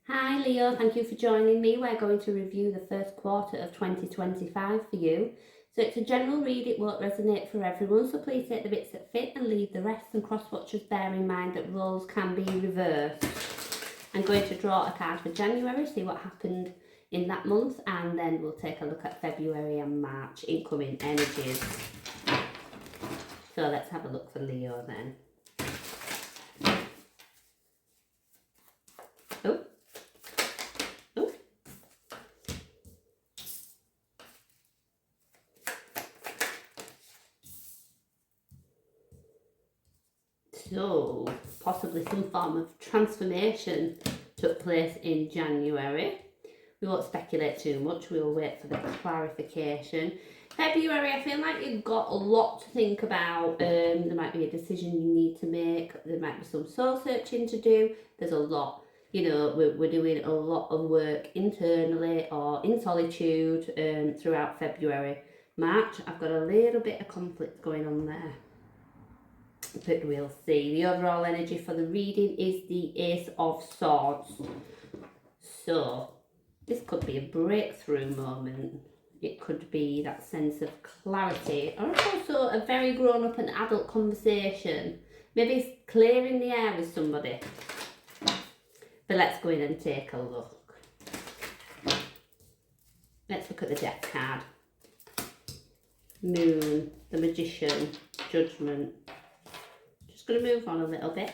Hi Leo, thank you for joining me. We're going to review the first quarter of 2025 for you. So it's a general read, it won't resonate for everyone, so please take the bits that fit and leave the rest, and cross-watchers bear in mind that roles can be reversed. I'm going to draw a card for January, see what happened in that month, and then we'll take a look at February and March incoming energies. So let's have a look for Leo then. Oh. So, possibly some form of transformation took place in January. We won't speculate too much, we'll wait for the clarification. February, I feel like you've got a lot to think about. There might be a decision you need to make, there might be some soul searching to do. There's a lot. You know, we're doing a lot of work internally or in solitude throughout February. March, I've got a little bit of conflict going on there, but we'll see. The overall energy for the reading is the Ace of Swords. So this could be a breakthrough moment. It could be that sense of clarity, or also a very grown up and adult conversation. Maybe it's clearing the air with somebody. But let's go in and take a look. Let's look at the Death card. Moon, the Magician, Judgment. Just going to move on a little bit.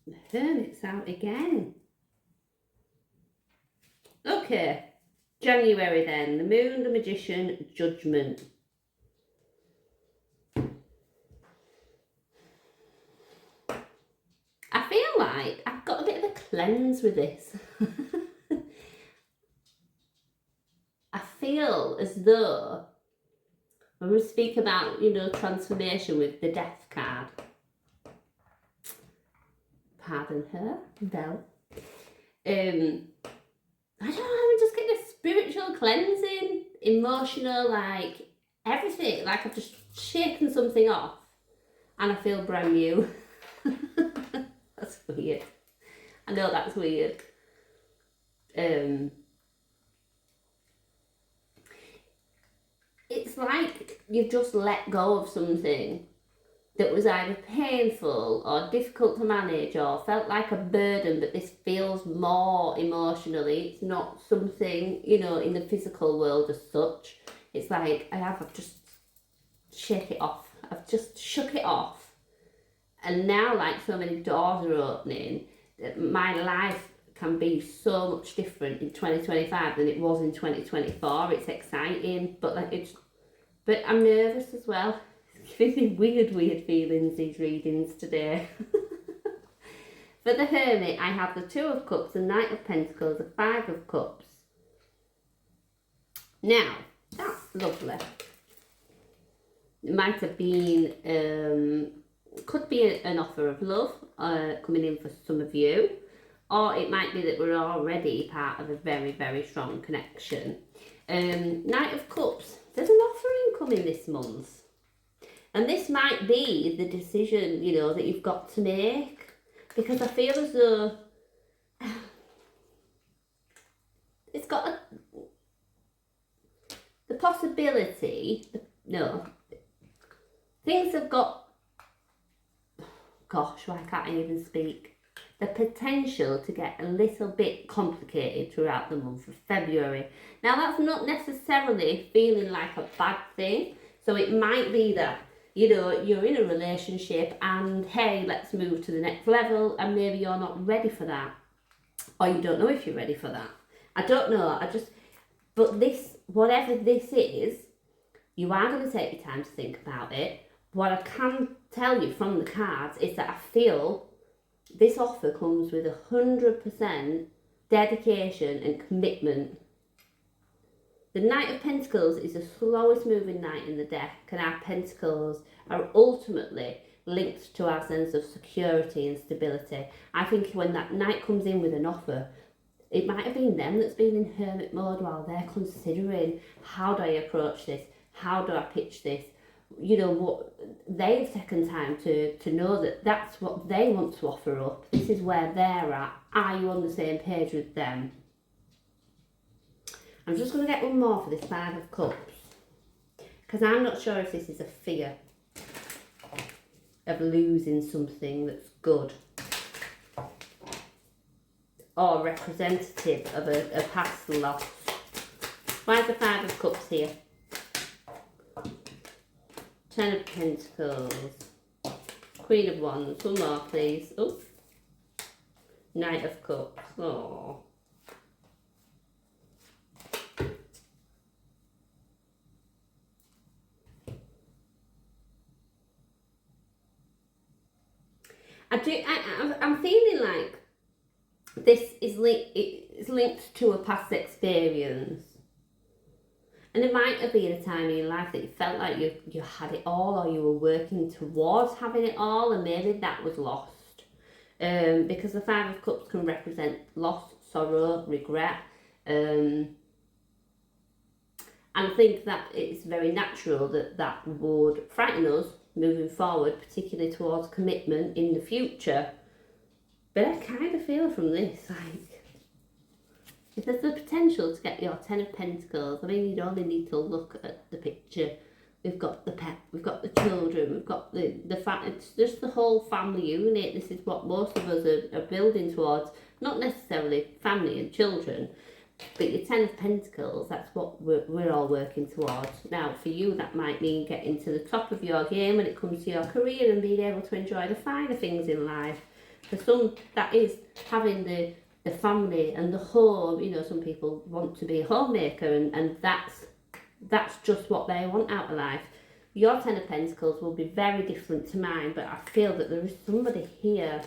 The Hermit's out again. Okay, January then. The Moon, the Magician, Judgment. I feel like I've got a bit of a cleanse with this. I feel as though when we speak about, transformation with the Death card, pardon her, Belle, I don't know, I'm just getting a spiritual cleansing, emotional, like everything. Like I've just shaken something off and I feel brand new. That's weird. I know that's weird. It's like you've just let go of something that was either painful or difficult to manage or felt like a burden, but this feels more emotionally. It's not something, in the physical world as such. It's like I've just shake it off. I've just shook it off. And now, like so many doors are opening, my life can be so much different in 2025 than it was in 2024. It's exciting, but I'm nervous as well. Giving me weird feelings, these readings today. For the Hermit, I have the Two of Cups, the Knight of Pentacles, the Five of Cups. Now, that's lovely. It might have been, could be an offer of love coming in for some of you, or it might be that we're already part of a very, very strong connection. Knight of Cups, there's an offer incoming this month. And this might be the decision, that you've got to make. Because I feel as though it's got the possibility, things have got, gosh, why can't I even speak? The potential to get a little bit complicated throughout the month of February. Now, that's not necessarily feeling like a bad thing. So it might be that, you're in a relationship and hey, let's move to the next level, and maybe you're not ready for that. Or you don't know if you're ready for that. I don't know. But this, whatever this is, you are going to take your time to think about it. What I can tell you from the cards is that I feel this offer comes with 100% dedication and commitment. The Knight of Pentacles is the slowest moving knight in the deck, and our pentacles are ultimately linked to our sense of security and stability. I think when that knight comes in with an offer, it might have been them that's been in hermit mode while they're considering, how do I approach this? How do I pitch this? You know, what they've taken time to know that that's what they want to offer up. This is where they're at. Are you on the same page with them? I'm just going to get one more for this Five of Cups, because I'm not sure if this is a fear of losing something that's good, or representative of a past loss. Why is the Five of Cups here? Ten of Pentacles, Queen of Wands, one more please. Oh, Knight of Cups. Oh, I'm feeling like this is linked to a past experience. And it might have been a time in your life that you felt like you had it all, or you were working towards having it all, and maybe that was lost. Because the Five of Cups can represent loss, sorrow, regret. And I think that it's very natural that would frighten us moving forward, particularly towards commitment in the future. But I kind of feel from this, like, if there's the potential to get your Ten of Pentacles, I mean, you'd only need to look at the picture. We've got the pet, we've got the children, we've got the it's just the whole family unit. This is what most of us are building towards. Not necessarily family and children, but your Ten of Pentacles, that's what we're all working towards. Now, for you, that might mean getting to the top of your game when it comes to your career and being able to enjoy the finer things in life. For some, that is having the family and the home. You know, some people want to be a homemaker, and that's just what they want out of life. Your Ten of Pentacles will be very different to mine, but I feel that there is somebody here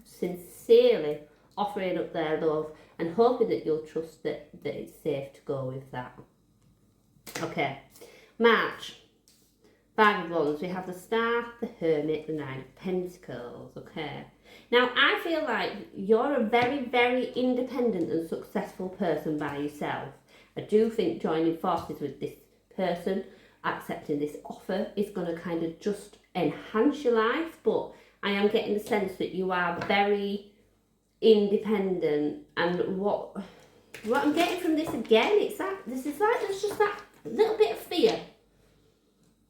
sincerely offering up their love and hoping that you'll trust that it's safe to go with that. Okay, March. Five of Wands, we have the Star, the Hermit, the Nine of Pentacles, okay. Now, I feel like you're a very, very independent and successful person by yourself. I do think joining forces with this person, accepting this offer, is going to kind of just enhance your life, but I am getting the sense that you are very independent, and what I'm getting from this again, it's that there's just that little bit of fear.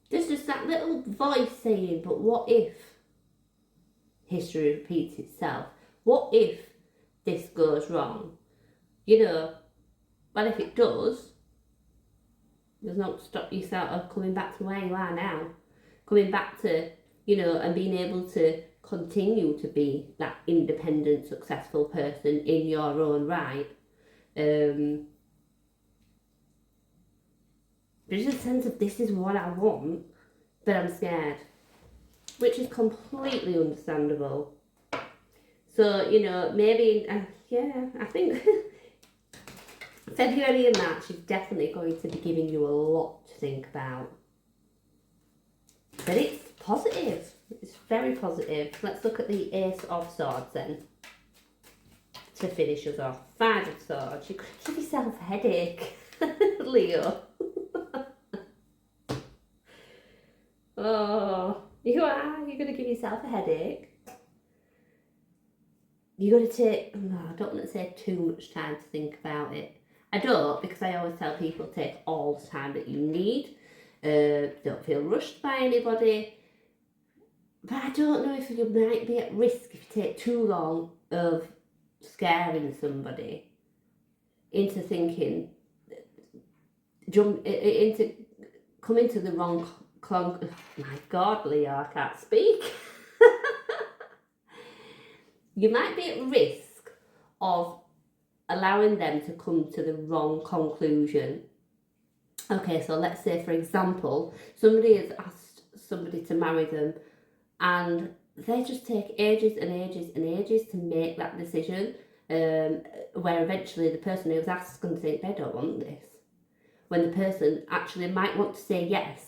There's just that little voice saying, but what if history repeats itself? What if this goes wrong? You know, well, if it does, does not stop yourself of coming back to where you are now. Coming back to, you know, and being able to continue to be that independent, successful person in your own right. There's a sense of this is what I want, but I'm scared, which is completely understandable. So, you know, maybe, yeah, I think February and March is definitely going to be giving you a lot to think about. But it's positive. It's very positive. Let's look at the Ace of Swords then, to finish us off. Five of Swords. You could give yourself a headache, Leo. Oh, you are. You're going to give yourself a headache. You're going to take, no, I don't want to say too much time to think about it. I don't, because I always tell people take all the time that you need. Don't feel rushed by anybody. But I don't know if you might be at risk if you take too long of scaring somebody into thinking, coming to the wrong my God, Leo, I can't speak. You might be at risk of allowing them to come to the wrong conclusion. Okay, so let's say, for example, somebody has asked somebody to marry them, and they just take ages and ages and ages to make that decision, where eventually the person who's asked is going to think they don't want this, when the person actually might want to say yes,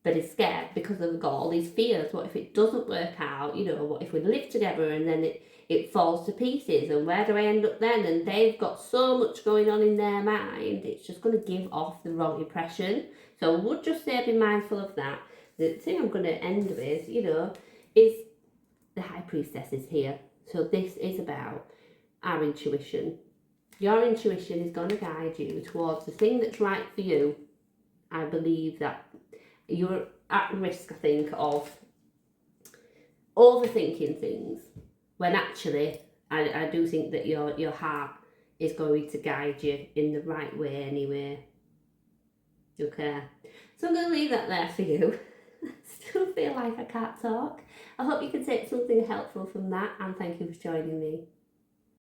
but is scared because they've got all these fears. What if it doesn't work out? You know, what if we live together and then it falls to pieces, and where do I end up then? And they've got so much going on in their mind, it's just going to give off the wrong impression. So I would just say be mindful of that. The thing I'm going to end with, is the High Priestess is here. So this is about our intuition. Your intuition is going to guide you towards the thing that's right for you. I believe that you're at risk, I think, of overthinking things, when actually I do think that your heart is going to guide you in the right way anyway. Okay, so I'm going to leave that there for you. I still feel like I can't talk. I hope you can take something helpful from that, and thank you for joining me.